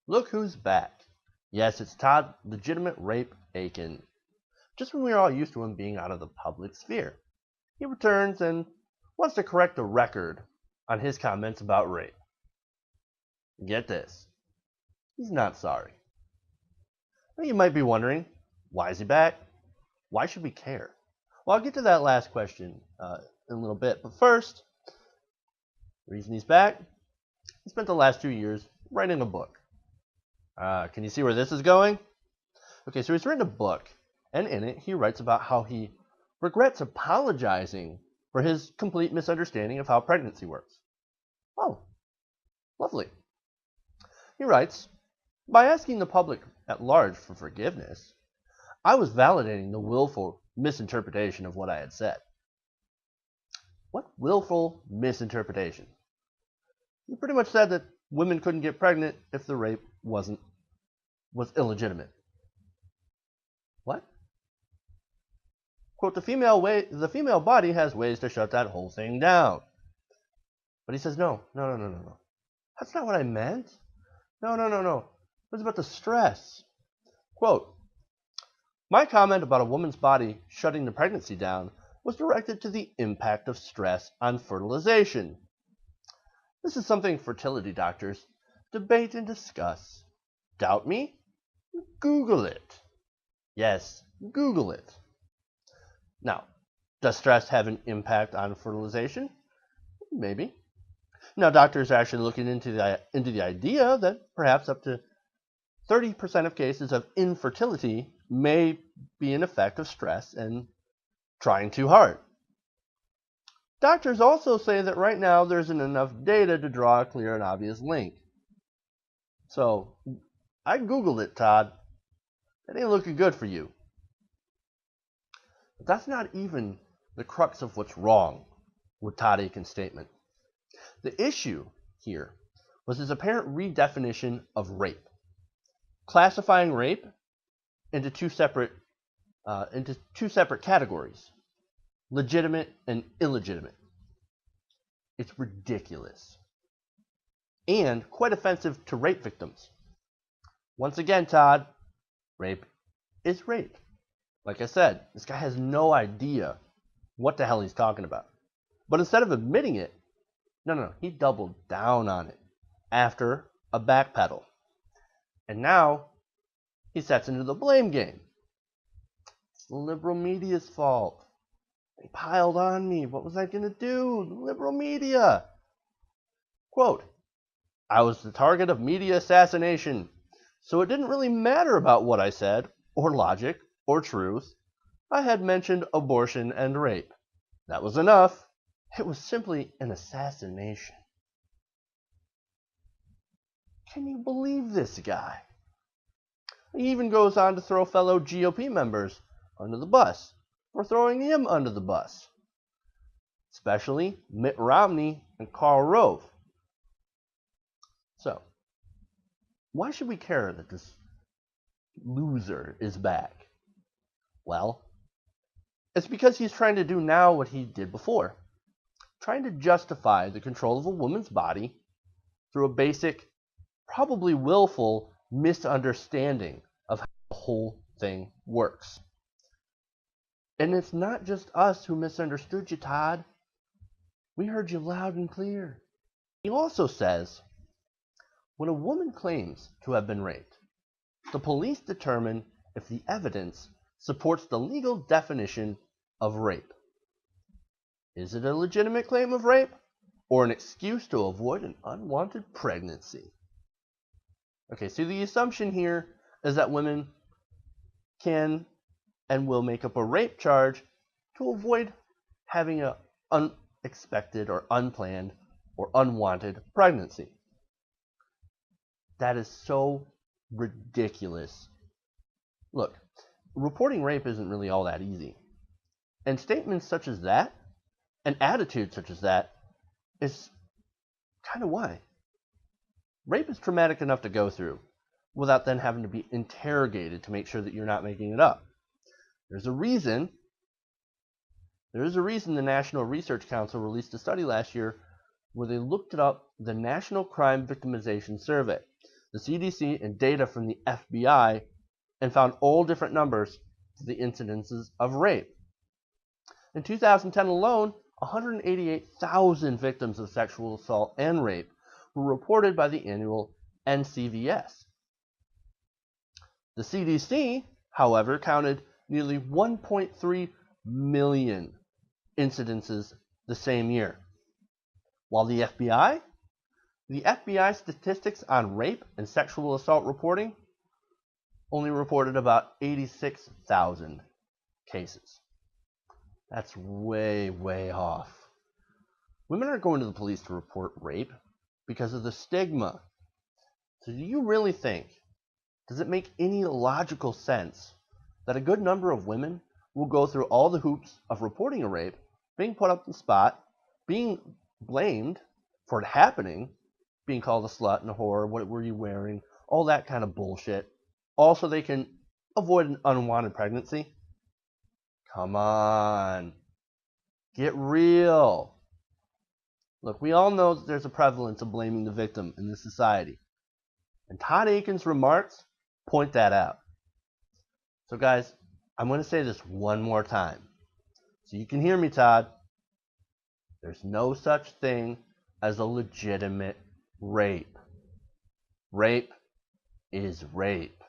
Look who's back. Yes, it's Todd, legitimate rape Akin. Just when we are all used to him being out of the public sphere, he returns and wants to correct the record on his comments about rape. Get this, he's not sorry. Now you might be wondering, why is he back? Why should we care? Well, I'll get to that last question in a little bit, but first, the reason he's back, he spent the last 2 years writing a book. Can you see where this is going? Okay, so he's written a book, and in it he writes about how he regrets apologizing for his complete misunderstanding of how pregnancy works. Oh, lovely. He writes, by asking the public at large for forgiveness, I was validating the willful misinterpretation of what I had said. What willful misinterpretation? He pretty much said that women couldn't get pregnant if the rape was illegitimate. What? Quote, the female body has ways to shut that whole thing down. But he says, no. That's not what I meant. No. It was about the stress. Quote, my comment about a woman's body shutting the pregnancy down was directed to the impact of stress on fertilization. This is something fertility doctors debate and discuss. Doubt me? Google it. Yes, Google it. Now, does stress have an impact on fertilization? Maybe. Now, doctors are actually looking into the idea that perhaps up to 30% of cases of infertility may be an effect of stress and trying too hard. Doctors also say that right now there isn't enough data to draw a clear and obvious link. So, I Googled it, Todd. It ain't looking good for you. But that's not even the crux of what's wrong with Todd Akin's statement. The issue here was his apparent redefinition of rape, classifying rape into two separate categories, legitimate and illegitimate. It's ridiculous and quite offensive to rape victims. Once again, Todd, rape is rape. Like I said, this guy has no idea what the hell he's talking about. But instead of admitting it, no, he doubled down on it after a backpedal. And now he sets into the blame game. It's the liberal media's fault. They piled on me. What was I going to do? The liberal media. Quote, I was the target of media assassination, so it didn't really matter about what I said, or logic, or truth. I had mentioned abortion and rape. That was enough. It was simply an assassination. Can you believe this guy? He even goes on to throw fellow GOP members under the bus for throwing him under the bus, especially Mitt Romney and Karl Rove. So, why should we care that this loser is back? Well, it's because he's trying to do now what he did before, trying to justify the control of a woman's body through a basic, probably willful misunderstanding of how the whole thing works. And it's not just us who misunderstood you, Todd. We heard you loud and clear. He also says, when a woman claims to have been raped, the police determine if the evidence supports the legal definition of rape. Is it a legitimate claim of rape, or an excuse to avoid an unwanted pregnancy? Okay, so the assumption here is that women can and will make up a rape charge to avoid having an unexpected or unplanned or unwanted pregnancy. That is so ridiculous. Look, reporting rape isn't really all that easy. And statements such as that, and attitudes such as that, is kind of why. Rape is traumatic enough to go through without then having to be interrogated to make sure that you're not making it up. There's a reason the National Research Council released a study last year where they looked up the National Crime Victimization Survey. the CDC and data from the FBI and found all different numbers for the incidences of rape. In 2010 alone, 188,000 victims of sexual assault and rape were reported by the annual NCVS. The CDC, however, counted nearly 1.3 million incidences the same year. While the FBI statistics on rape and sexual assault reporting only reported about 86,000 cases. That's way, way off. Women aren't going to the police to report rape because of the stigma. So do you really think, does it make any logical sense that a good number of women will go through all the hoops of reporting a rape, being put up on the spot, being blamed for it happening, being called a slut and a whore, what were you wearing, all that kind of bullshit, also they can avoid an unwanted pregnancy? Come on. Get real. Look, we all know that there's a prevalence of blaming the victim in this society. And Todd Akin's remarks point that out. So guys, I'm going to say this one more time. So you can hear me, Todd. There's no such thing as a legitimate rape. Rape is rape.